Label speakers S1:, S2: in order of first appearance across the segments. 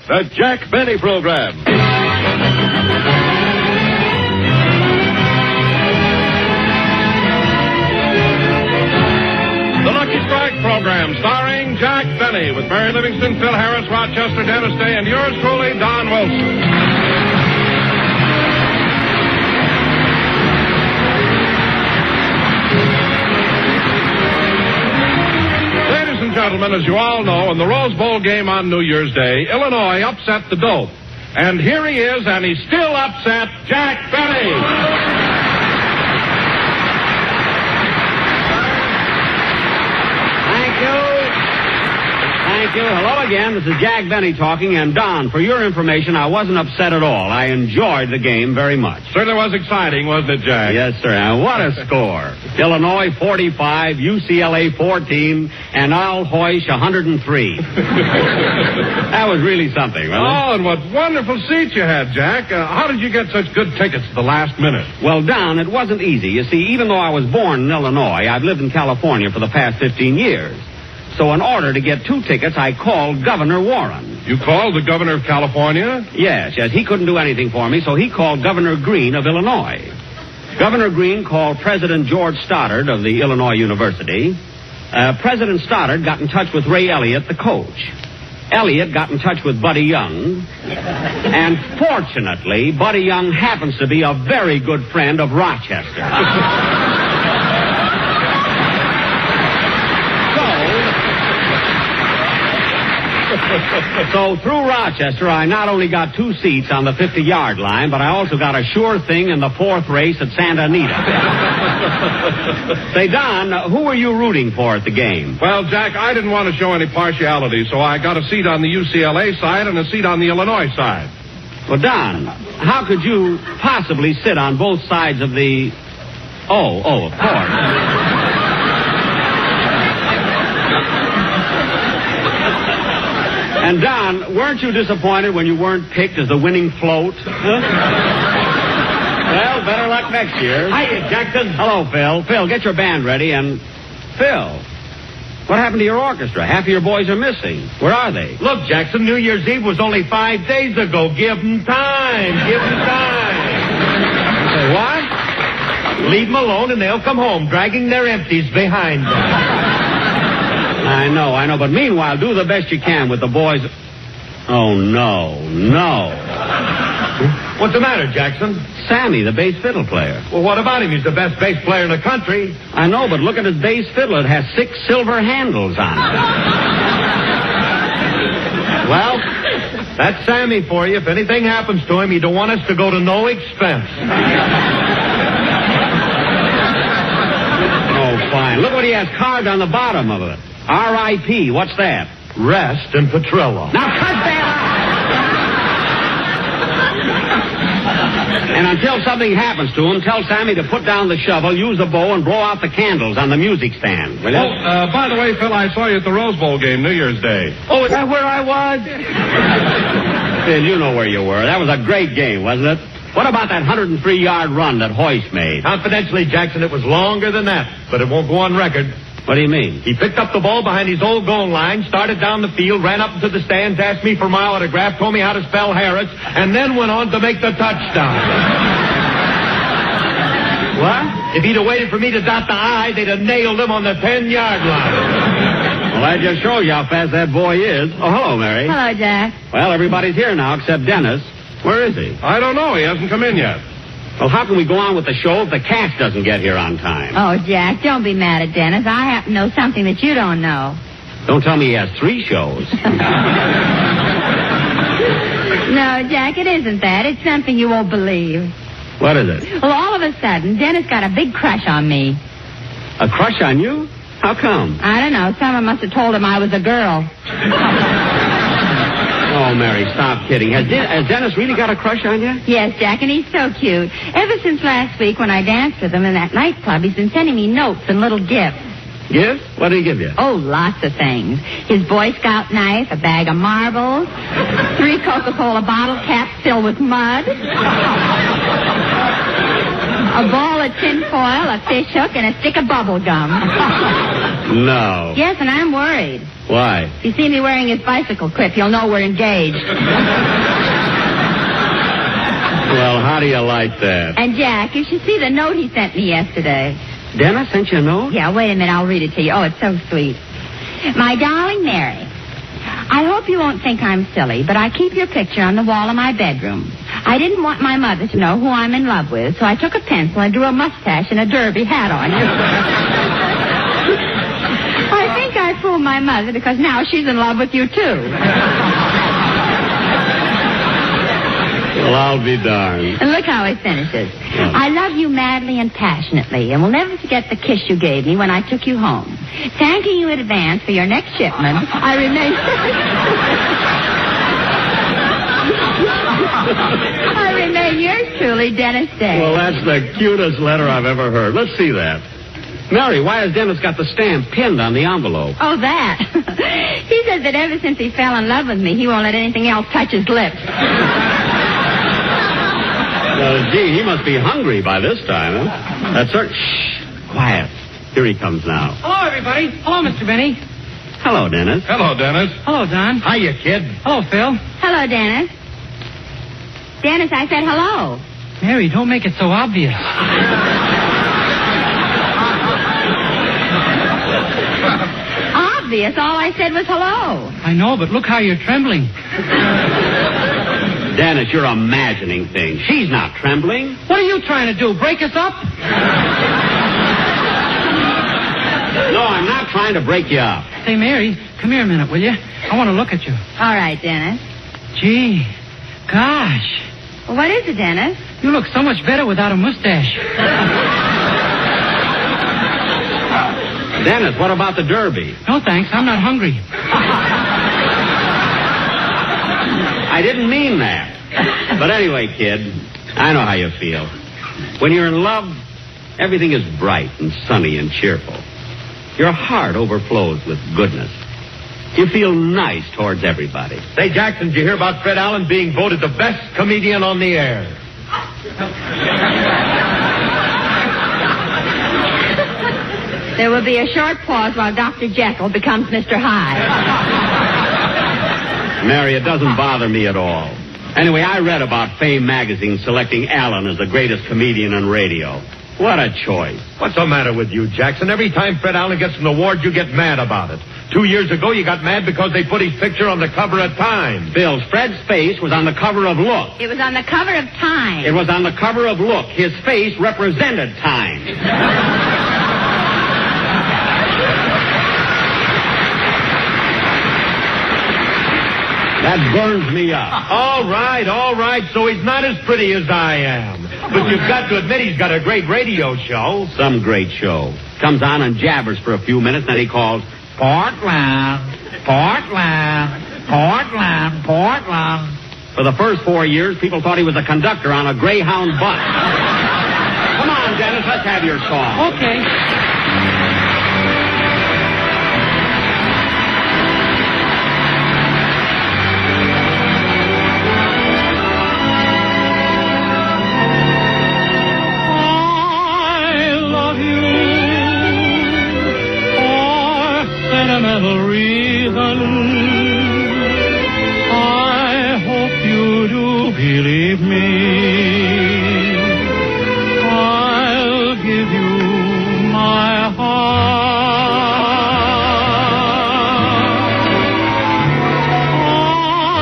S1: The Jack Benny Program. The Lucky Strike Program, starring Jack Benny, with Mary Livingston, Phil Harris, Rochester, Dennis Day, and yours truly, Don Wilson. Gentlemen, as you all know, in the Rose Bowl game on New Year's Day, Illinois upset the Dope. And here he is, and he's still upset, Jack Benny.
S2: Thank you. Hello again. This is Jack Benny talking. And Don, for your information, I wasn't upset at all. I enjoyed the game very much.
S1: Certainly was exciting, wasn't it, Jack?
S2: Yes, sir. And what a score. Illinois 45, UCLA 14, and Al Hoysh 103. That was really something, wasn't it?
S1: Oh, and what wonderful seats you had, Jack. How did you get such good tickets at the last minute?
S2: Well, Don, it wasn't easy. You see, even though I was born in Illinois, I've lived in California for the past 15 years. So in order to get 2 tickets, I called Governor Warren.
S1: You called the governor of California?
S2: Yes. He couldn't do anything for me, so he called Governor Green of Illinois. Governor Green called President George Stoddard of the Illinois University. President Stoddard got in touch with Ray Elliott, the coach. Elliott got in touch with Buddy Young. And fortunately, Buddy Young happens to be a very good friend of Rochester. So through Rochester, I not only got 2 seats on the 50-yard line, but I also got a sure thing in the 4th race at Santa Anita. Say, Don, who were you rooting for at the game?
S1: Well, Jack, I didn't want to show any partiality, so I got a seat on the UCLA side and a seat on the Illinois side.
S2: Well, Don, how could you possibly sit on both sides of the... Oh, of course. And, Don, weren't you disappointed when you weren't picked as the winning float? Huh? Well, better luck next year.
S3: Hiya, Jackson.
S2: Hello, Phil. Phil, get your band ready and... Phil, what happened to your orchestra? Half of your boys are missing. Where are they?
S3: Look, Jackson, New Year's Eve was only 5 days ago. Give them time. Give them time.
S2: Say what?
S3: Leave them alone and they'll come home, dragging their empties behind them.
S2: I know, but meanwhile, do the best you can with the boys. Oh, no.
S3: What's the matter, Jackson?
S2: Sammy, the bass fiddle player.
S3: Well, what about him? He's the best bass player in the country.
S2: I know, but look at his bass fiddle. It has 6 silver handles on it.
S3: Well, that's Sammy for you. If anything happens to him, he don't want us to go to no expense.
S2: Oh, fine. Look what he has carved on the bottom of it. R.I.P. What's that?
S3: Rest in Petrillo.
S2: Now cut that out! And until something happens to him, tell Sammy to put down the shovel, use the bow, and blow out the candles on the music stand. Will you?
S1: Oh, by the way, Phil, I saw you at the Rose Bowl game New Year's Day.
S2: Oh, is that where I was? Phil, you know where you were. That was a great game, wasn't it? What about that 103-yard run that Hoysh made?
S3: Confidentially, Jackson, it was longer than that, but it won't go on record.
S2: What do you mean?
S3: He picked up the ball behind his old goal line, started down the field, ran up into the stands, asked me for my autograph, told me how to spell Harris, and then went on to make the touchdown.
S2: What?
S3: If he'd have waited for me to dot the I, they'd have nailed him on the 10-yard line.
S2: Well, that just shows you how fast that boy is. Oh, hello, Mary.
S4: Hello, Jack.
S2: Well, everybody's here now except Dennis. Where is he?
S1: I don't know. He hasn't come in yet.
S2: Well, how can we go on with the show if the cast doesn't get here on time?
S4: Oh, Jack, don't be mad at Dennis. I happen to know something that you don't know.
S2: Don't tell me he has 3 shows.
S4: No, Jack, it isn't that. It's something you won't believe.
S2: What is it?
S4: Well, all of a sudden, Dennis got a big crush on me.
S2: A crush on you? How come?
S4: I don't know. Someone must have told him I was a girl.
S2: Oh, Mary, stop kidding. Has Dennis really got a crush on you?
S4: Yes, Jack, and he's so cute. Ever since last week when I danced with him in that nightclub, he's been sending me notes and little gifts.
S2: Gifts? What did he give you?
S4: Oh, lots of things. His Boy Scout knife, a bag of marbles, 3 Coca-Cola bottle caps filled with mud. A ball of tinfoil, a fish hook, and a stick of bubble gum.
S2: No.
S4: Yes, and I'm worried.
S2: Why?
S4: If you see me wearing his bicycle clip, you'll know we're engaged.
S2: Well, how do you like that?
S4: And, Jack, you should see the note he sent me yesterday.
S2: Dennis sent you a note?
S4: Yeah, wait a minute. I'll read it to you. Oh, it's so sweet. My darling Mary, I hope you won't think I'm silly, but I keep your picture on the wall of my bedroom. I didn't want my mother to know who I'm in love with, so I took a pencil and drew a mustache and a derby hat on you. I think I fooled my mother because now she's in love with you, too.
S2: Well, I'll be darned.
S4: And look how he finishes. I love you madly and passionately, and will never forget the kiss you gave me when I took you home. Thanking you in advance for your next shipment, I remain... I remain yours truly, Dennis Day.
S2: Well, that's the cutest letter I've ever heard. Let's see that. Mary, why has Dennis got the stamp pinned on the envelope?
S4: Oh, that. He says that ever since he fell in love with me, he won't let anything else touch his lips.
S2: Gee, he must be hungry by this time, huh? That's certain. Shh. Quiet. Here he comes now.
S5: Hello, everybody. Hello, Mr. Benny.
S2: Hello, Dennis.
S1: Hello, Dennis.
S5: Hello, Don.
S3: Hiya, kid.
S5: Hello, Phil.
S4: Hello, Dennis. Dennis, I said hello.
S5: Mary, don't make it so obvious.
S4: Obvious. All I said was hello.
S5: I know, but look how you're trembling.
S2: Dennis, you're imagining things. She's not trembling.
S5: What are you trying to do, break us up?
S2: No, I'm not trying to break you up.
S5: Say, Mary, come here a minute, will you? I want to look at you.
S4: All right, Dennis.
S5: Gee, gosh.
S4: Well, what is it, Dennis?
S5: You look so much better without a mustache.
S2: Dennis, what about the derby?
S5: No, thanks. I'm not hungry.
S2: I didn't mean that. But anyway, kid, I know how you feel. When you're in love, everything is bright and sunny and cheerful. Your heart overflows with goodness. You feel nice towards everybody.
S3: Say, Jackson, did you hear about Fred Allen being voted the best comedian on the air?
S4: There will be a short pause while Dr. Jekyll becomes Mr. Hyde.
S2: Mary, it doesn't bother me at all. Anyway, I read about Fame magazine selecting Allen as the greatest comedian on radio. What a choice.
S3: What's the matter with you, Jackson? Every time Fred Allen gets an award, you get mad about it. 2 years ago, you got mad because they put his picture on the cover of Time.
S2: Bill, Fred's face was on the cover of Look.
S4: It was on the cover of Time.
S2: It was on the cover of Look. His face represented Time. That burns me up.
S3: All right. So he's not as pretty as I am. But you've got to admit he's got a great radio show.
S2: Some great show. Comes on and jabbers for a few minutes, then he calls, Portland. For the first 4 years, people thought he was a conductor on a Greyhound bus. Come on, Dennis, let's have your song.
S5: Okay.
S6: Reason. I hope you do believe me. I'll give you my heart.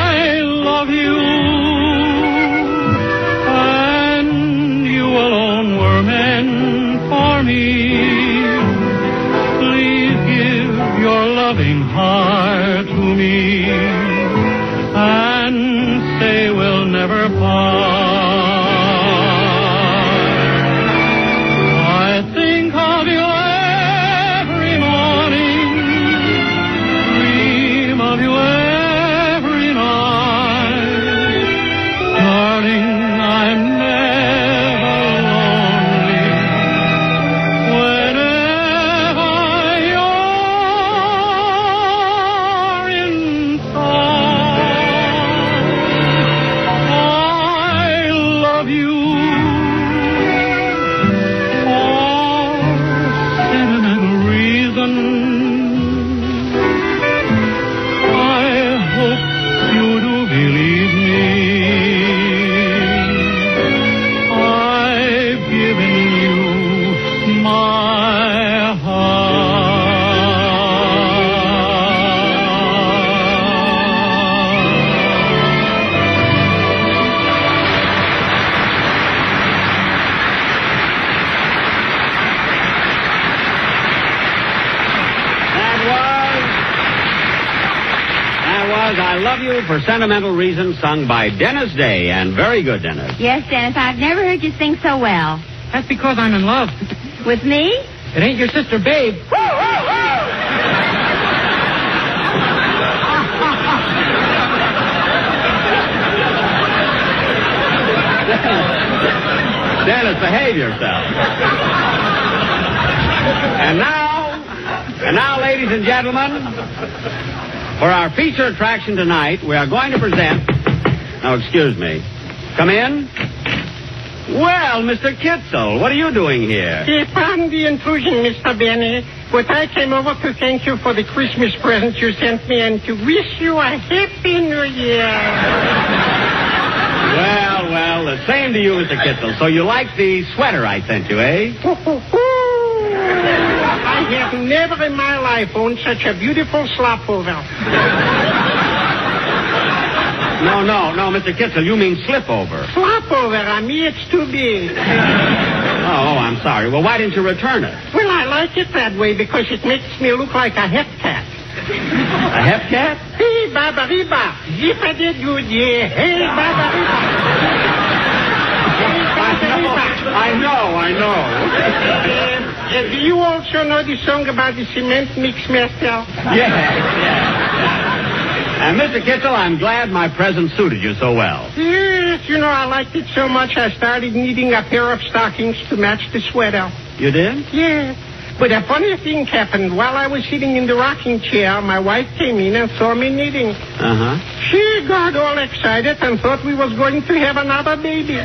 S6: I love you, and you alone were meant for me. Your loving heart to me, and say we'll never part.
S2: was I Love You for Sentimental Reasons, sung by Dennis Day. And very good, Dennis.
S4: Yes, Dennis, I've never heard you sing so well.
S5: That's because I'm in love.
S4: With me?
S5: It ain't your sister, Babe.
S2: Dennis, behave yourself. And now, ladies and gentlemen, for our feature attraction tonight, we are going to present... Now, excuse me. Come in. Well, Mr. Kitzel, what are you doing here?
S7: Pardon the intrusion, Mr. Benny, but I came over to thank you for the Christmas present you sent me and to wish you a Happy New Year.
S2: Well, the same to you, Mr. Kitzel. So you like the sweater I sent you, eh?
S7: I have never in my life owned such a beautiful slopover.
S2: No, Mr. Kitzel, you mean slip-over.
S7: Slopover, on me it's too big.
S2: Oh, I'm sorry. Well, why didn't you return it?
S7: Well, I like it that way because it makes me look like a hep cat.
S2: A hep cat?
S7: Hey, Baba Riba. Zippa did good, yeah. Hey, Baba Riba.
S2: I know.
S7: Do you also know the song about the cement mix master?
S2: Yeah. And Mr. Kitzel, I'm glad my present suited you so well.
S7: Yes, I liked it so much I started needing a pair of stockings to match the sweater.
S2: You did?
S7: Yes. But a funny thing happened. While I was sitting in the rocking chair, my wife came in and saw me knitting.
S2: Uh-huh.
S7: She got all excited and thought we was going to have another baby.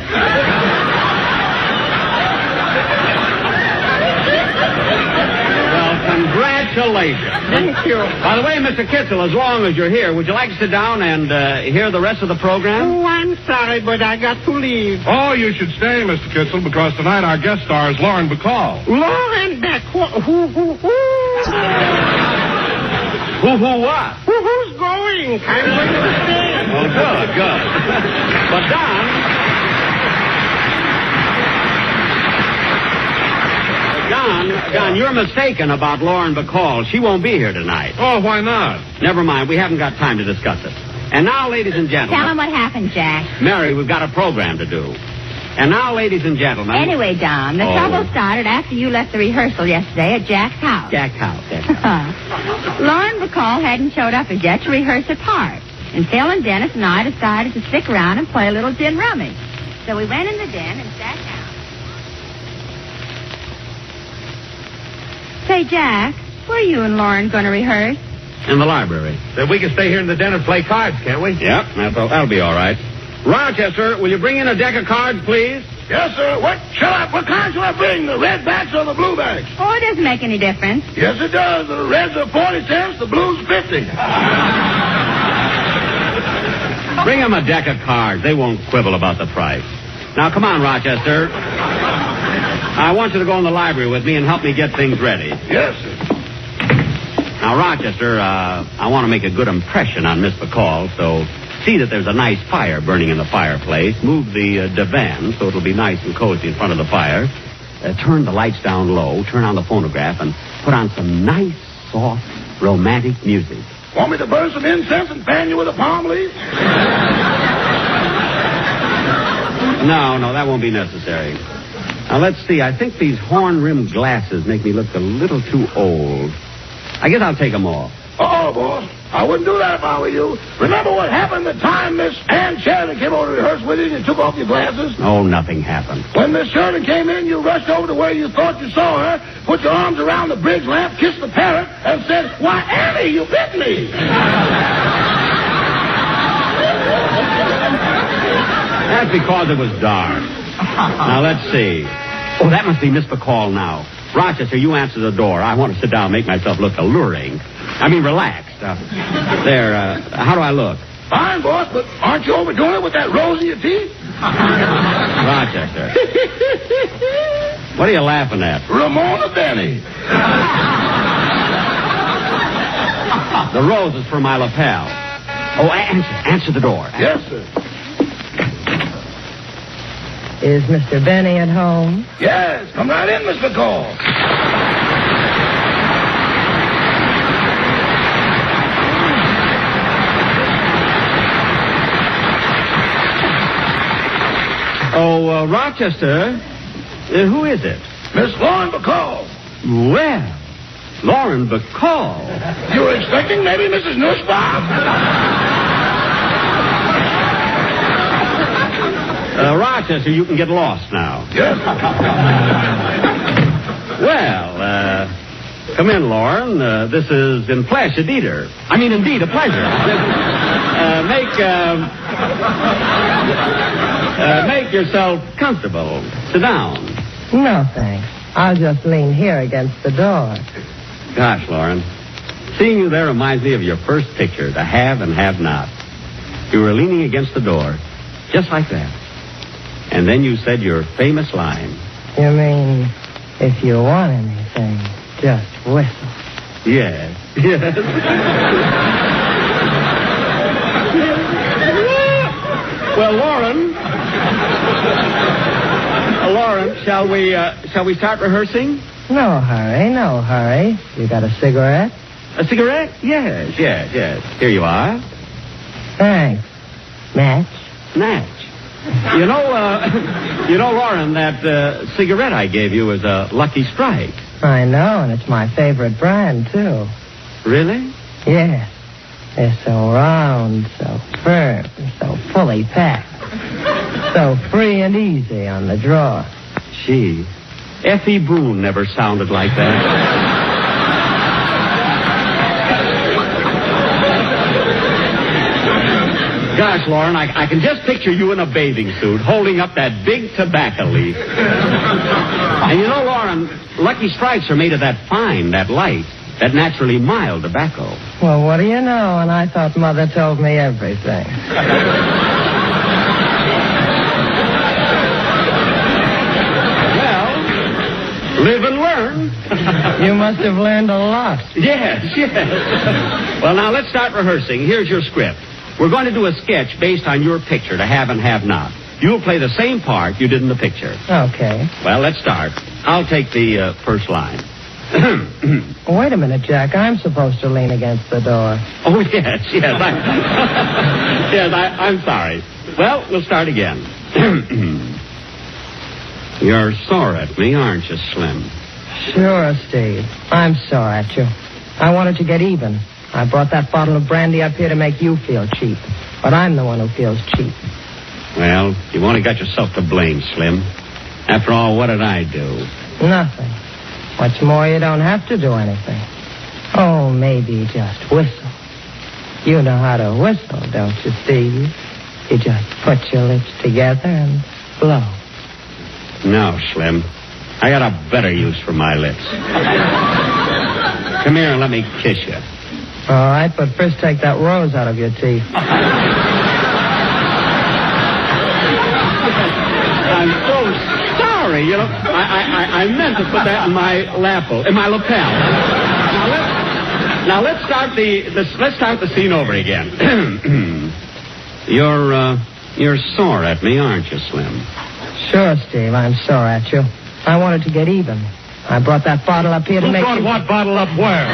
S2: Well, congratulations.
S7: Thank you.
S2: By the way, Mr. Kitzel, as long as you're here, would you like to sit down and hear the rest of the program?
S7: Oh, I'm sorry, but I got to leave.
S1: Oh, you should stay, Mr. Kitzel, because tonight our guest star is Lauren Bacall.
S7: Lauren Bacall. Who?
S2: Who what?
S7: Who's going? I'm going to stay.
S2: Oh, good. But Don, you're mistaken about Lauren Bacall. She won't be here tonight.
S1: Oh, why not?
S2: Never mind. We haven't got time to discuss it. And now, ladies and gentlemen...
S4: Tell him what happened, Jack.
S2: Mary, we've got a program to do. And now, ladies and gentlemen...
S4: Anyway, Don, the trouble started after you left the rehearsal yesterday at Jack's house.
S2: Jack's house.
S4: Lauren Bacall hadn't showed up as yet to rehearse her part. And Phil and Dennis and I decided to stick around and play a little gin rummy. So we went in the den and sat down. Say, Jack, where are you and Lauren going to rehearse?
S2: In the library.
S3: Then we can stay here in the den and play cards, can't we?
S2: Yep, that'll be all right. Rochester, will you bring in a deck of cards, please?
S8: Yes, sir. What kind shall I bring? The red backs or the blue backs?
S4: Oh, it doesn't make any difference.
S8: Yes, it does. The reds are 40 cents, the blues 50.
S2: Bring them a deck of cards. They won't quibble about the price. Now, come on, Rochester. I want you to go in the library with me and help me get things ready.
S8: Yes, sir.
S2: Now, Rochester, I want to make a good impression on Miss Bacall, so see that there's a nice fire burning in the fireplace. Move the divan so it'll be nice and cozy in front of the fire. Turn the lights down low, turn on the phonograph, and put on some nice, soft, romantic music.
S8: Want me to burn some incense and fan you with a palm leaf?
S2: No, that won't be necessary. Now, let's see. I think these horn-rimmed glasses make me look a little too old. I guess I'll take them off.
S8: Uh-oh, boss. I wouldn't do that if I were you. Remember what happened the time Miss Ann Sheridan came over to rehearse with you and you took off your glasses?
S2: Oh, nothing happened.
S8: When Miss Sheridan came in, you rushed over to where you thought you saw her, put your arms around the bridge lamp, kissed the parrot, and said, "Why, Annie, you bit me."
S2: That's because it was dark. Now, let's see. Oh, that must be Miss Bacall now. Rochester, you answer the door. I want to sit down and make myself look alluring. I mean, relaxed. How do I look?
S8: Fine, boss, but aren't you overdoing it with that rose in your teeth?
S2: Rochester. What are you laughing at?
S8: Ramona Benny.
S2: The rose is for my lapel. Oh, answer the door.
S8: Yes, sir.
S9: Is Mr. Benny at home?
S8: Yes, come right in, Miss Bacall.
S2: Oh, Rochester, who is it?
S8: Miss Lauren Bacall.
S2: Well, Lauren Bacall.
S8: You were expecting maybe Mrs. Nussbaum?
S2: Rochester, you can get lost now.
S8: Yes.
S2: Well, come in, Lauren. This is in flesh, indeed a pleasure. Make yourself comfortable. Sit down.
S9: No, thanks. I'll just lean here against the door.
S2: Gosh, Lauren, seeing you there reminds me of your first picture, The Have and Have Not. You were leaning against the door, just like that. And then you said your famous line.
S9: You mean, if you want anything, just whistle.
S2: Yes. Well, Lauren, shall we start rehearsing?
S9: No hurry. You got a cigarette?
S2: A cigarette? Yes. Here you are.
S9: Thanks. Match?
S2: You know, Lauren, that cigarette I gave you is a Lucky Strike.
S9: I know, and it's my favorite brand, too.
S2: Really?
S9: Yes. They're so round, so firm, so fully packed. So free and easy on the drawer.
S2: Gee, Effie Boone never sounded like that. Gosh, Lauren, I can just picture you in a bathing suit holding up that big tobacco leaf. And you know, Lauren, Lucky Strikes are made of that fine, that light, that naturally mild tobacco.
S9: Well, what do you know? And I thought Mother told me everything.
S2: Well, live and learn.
S9: You must have learned a lot.
S2: Yes. Well, now let's start rehearsing. Here's your script. We're going to do a sketch based on your picture, The Have and Have Not. You'll play the same part you did in the picture.
S9: Okay.
S2: Well, let's start. I'll take the first line.
S9: Wait a minute, Jack. I'm supposed to lean against the door.
S2: Oh, yes. I'm sorry. Well, we'll start again. You're sore at me, aren't you, Slim?
S9: Sure, Steve. I'm sore at you. I wanted to get even. I brought that bottle of brandy up here to make you feel cheap. But I'm the one who feels cheap.
S2: Well, you've only got yourself to blame, Slim. After all, what did I do?
S9: Nothing. What's more, you don't have to do anything. Oh, maybe just whistle. You know how to whistle, don't you, Steve? You just put your lips together and blow.
S2: No, Slim. I got a better use for my lips. Come here and let me kiss you.
S9: All right, but first take that rose out of your teeth.
S2: I'm so sorry. You know, I meant to put that in my lapel, in my lapel. Now let's start the scene over again. You're sore at me, aren't you, Slim?
S9: Sure, Steve. I'm sore at you. I wanted to get even. I brought that bottle up here to make.
S3: Who brought what bottle up where?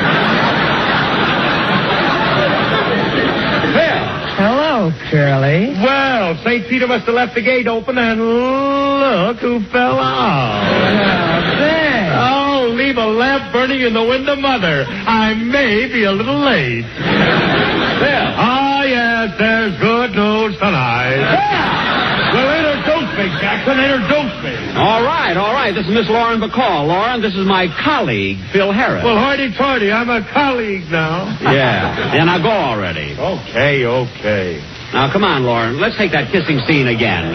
S9: Hello, Curly.
S3: Well, St. Peter must have left the gate open, and look who fell out. Oh, leave a lamp burning in the window, Mother. I may be a little late. There. Ah, yes, there's good news tonight. Well, introduce me, Jackson. Introduce me.
S2: All right. This is Miss Lauren Bacall. Lauren, this is my colleague, Phil Harris.
S3: Well, hoity-toity, I'm a colleague now.
S2: Yeah, now go already.
S3: Okay.
S2: Now, come on, Lauren. Let's take that kissing scene again.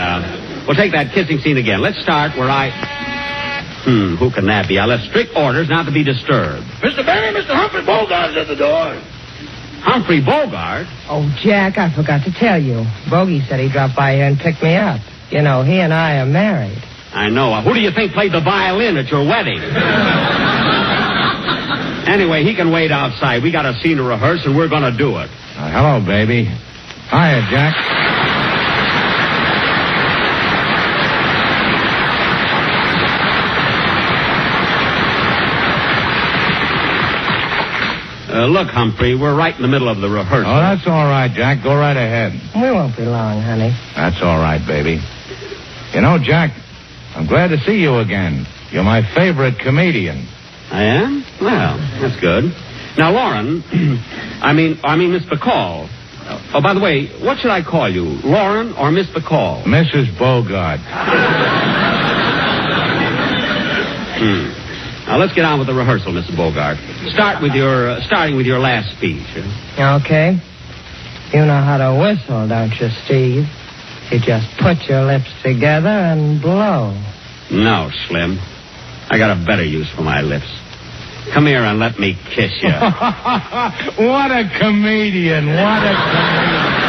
S2: We'll take that kissing scene again. Let's start where who can that be? I left strict orders not to be disturbed.
S8: Mr. Benny, Mr. Humphrey Bogart is at the door.
S2: Humphrey Bogart?
S9: Oh, Jack, I forgot to tell you. Bogey said he dropped by here and picked me up. You know, he and I are married.
S2: I know. Who do you think played the violin at your wedding? Anyway, he can wait outside. We got a scene to rehearse, and we're going to do it.
S6: Hello, baby. Hiya, Jack.
S2: Look, Humphrey, we're right in the middle of the rehearsal.
S6: Oh, that's all right, Jack. Go right ahead.
S9: We won't be long, honey.
S6: That's all right, baby.
S3: You know, Jack, I'm glad to see you again. You're my favorite comedian.
S2: I am? Well, that's good. Now, Lauren, I mean, Miss Bacall. Oh, by the way, what should I call you? Lauren or Miss Bacall?
S3: Mrs. Bogart.
S2: Now, let's get on with the rehearsal, Mrs. Bogart. Starting with your last speech.
S9: Okay. You know how to whistle, don't you, Steve? You just put your lips together and blow.
S2: No, Slim. I got a better use for my lips. Come here and let me kiss you.
S3: What a comedian. What a comedian.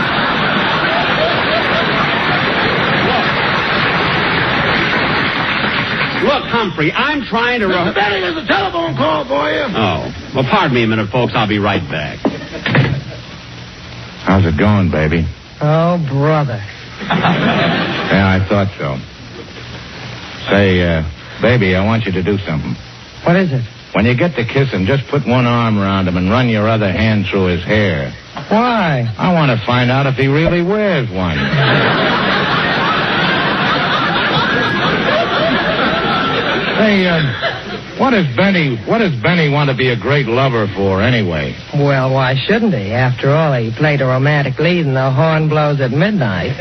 S2: Look, Humphrey, I'm trying to...
S8: Mr. Benny, there's a telephone call for you.
S2: Oh. Well, pardon me a minute, folks. I'll be right back.
S3: How's it going, baby?
S9: Oh, brother.
S3: Yeah, I thought so. Say, baby, I want you to do something.
S9: What is it?
S3: When you get to kiss him, just put one arm around him and run your other hand through his hair.
S9: Why?
S3: I want to find out if he really wears one. Hey, what does Benny want to be a great lover for anyway?
S9: Well, why shouldn't he? After all, he played a romantic lead in The Horn Blows at Midnight.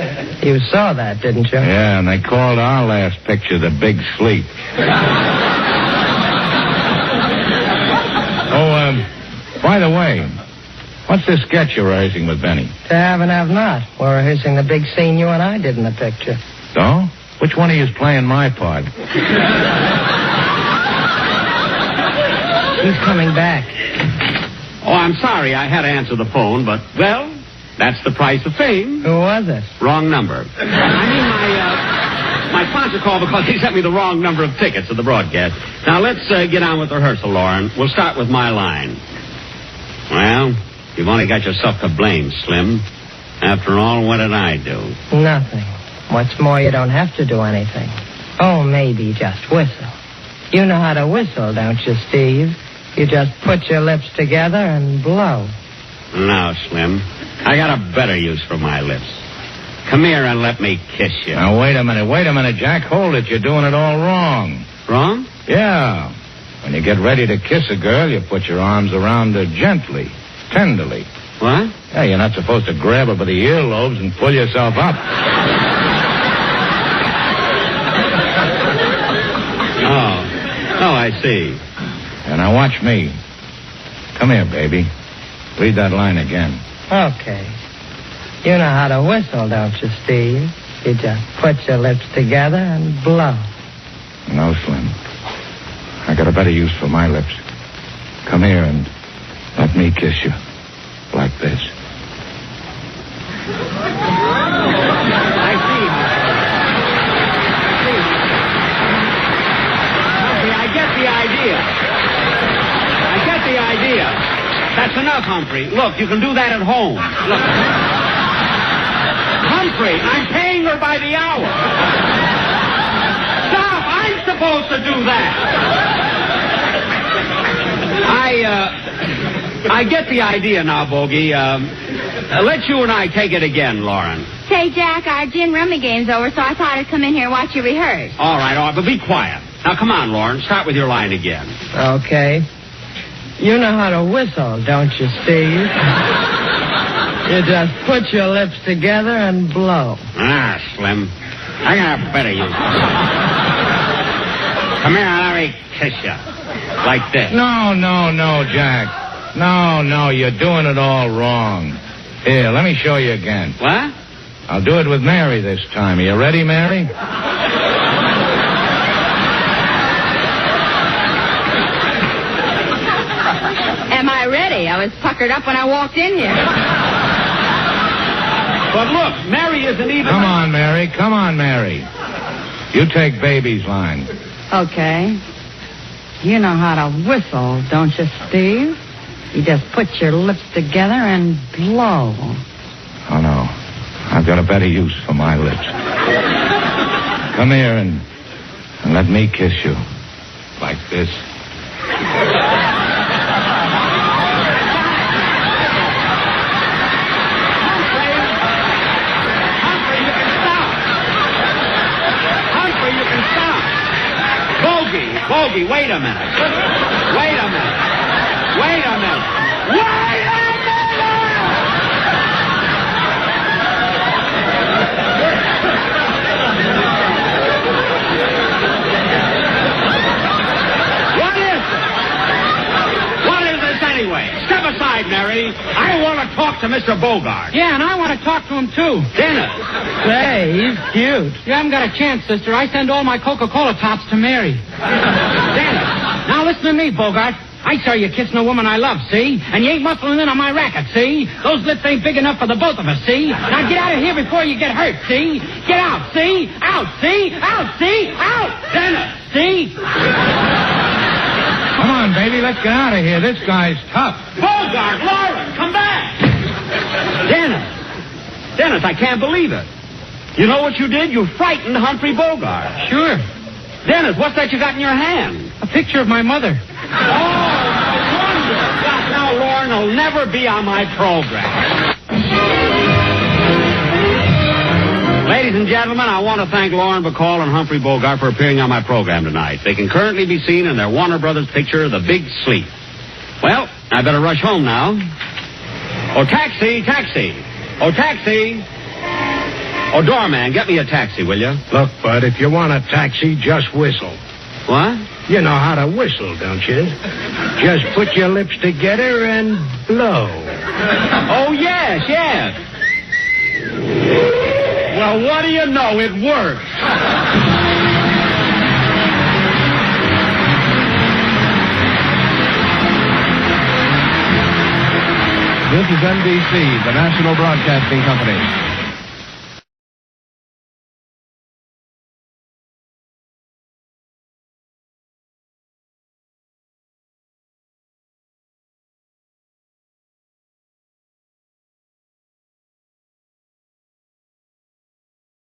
S9: You saw that, didn't you?
S3: Yeah, and they called our last picture The Big Sleep. By the way, what's this sketch you're rehearsing with Benny?
S9: To have and have not. We're rehearsing the big scene you and I did in the picture.
S3: So? Which one of you is playing my part?
S9: He's coming back.
S2: Oh, I'm sorry I had to answer the phone, but, well, that's the price of fame.
S9: Who was it?
S2: Wrong number. My sponsor called because he sent me the wrong number of tickets to the broadcast. Now, let's get on with the rehearsal, Lauren. We'll start with my line. Well, you've only got yourself to blame, Slim. After all, what did I do?
S9: Nothing. What's more, you don't have to do anything. Oh, maybe just whistle. You know how to whistle, don't you, Steve? You just put your lips together and blow.
S2: No, Slim. I got a better use for my lips. Come here and let me kiss you.
S3: Now, wait a minute, Jack. Hold it. You're doing it all wrong.
S2: Wrong?
S3: Yeah. When you get ready to kiss a girl, you put your arms around her gently, tenderly.
S2: What?
S3: Yeah, you're not supposed to grab her by the earlobes and pull yourself up.
S2: Oh, I see.
S3: And now watch me. Come here, baby. Read that line again.
S9: Okay. You know how to whistle, don't you, Steve? You just put your lips together and blow.
S3: No, Slim. I got a better use for my lips. Come here and let me kiss you. Like this.
S2: I see. Humphrey, I get the idea. That's enough, Humphrey. Look, you can do that at home. Look. Humphrey, I'm paying her by the hour. Stop! I'm supposed to do that. I get the idea now, Bogey. Let you and I take it again, Lauren.
S4: Say, Jack, our gin rummy game's over, so I thought I'd come in here and watch you rehearse.
S2: All right, but be quiet. Now, come on, Lauren. Start with your line again.
S9: Okay. You know how to whistle, don't you, Steve? You just put your lips together and blow.
S2: Ah, Slim. I got a better use. Come here and let me kiss you. Like this.
S3: No, Jack. No, you're doing it all wrong. Here, let me show you again.
S2: What?
S3: I'll do it with Mary this time. Are you ready, Mary?
S4: Am I ready? I was puckered up when I walked in here.
S2: But look, Mary isn't even...
S3: Come on, Mary. You take baby's line.
S4: Okay. You know how to whistle, don't you, Steve? You just put your lips together and blow.
S3: Oh, no. I've got a better use for my lips. Come here and let me kiss you. Like this.
S2: Humphrey, you can stop. Bogey, wait a minute. Wait a minute. Wait a minute. Wait a minute! Anyway, step aside, Mary. I want to talk to Mr. Bogart.
S5: Yeah, and I want to talk to him, too.
S2: Dennis.
S9: Say, he's cute.
S5: You haven't got a chance, sister. I send all my Coca-Cola tops to Mary.
S2: Dennis.
S5: Now listen to me, Bogart. I saw you kissing a woman I love, see? And you ain't muscling in on my racket, see? Those lips ain't big enough for the both of us, see? Now get out of here before you get hurt, see? Get out, see? Out, see? Out, see? Out!
S2: Dennis.
S5: See?
S6: Come on, baby, let's get out of here. This guy's tough.
S2: Bogart, Lauren, come back. Dennis, I can't believe it. You know what you did? You frightened Humphrey Bogart.
S5: Sure.
S2: Dennis, what's that you got in your hand?
S5: A picture of my mother.
S2: Now, Lauren will never be on my program. Ladies and gentlemen, I want to thank Lauren Bacall and Humphrey Bogart for appearing on my program tonight. They can currently be seen in their Warner Brothers picture, The Big Sleep. Well, I better rush home now. Oh, taxi, taxi. Oh, taxi. Oh, doorman, get me a taxi, will you?
S3: Look, Bud, if you want a taxi, just whistle.
S2: What?
S3: You know how to whistle, don't you? Just put your lips together and blow.
S2: Oh, yes. Well, what do you know? It works.
S1: This is NBC, the National Broadcasting Company.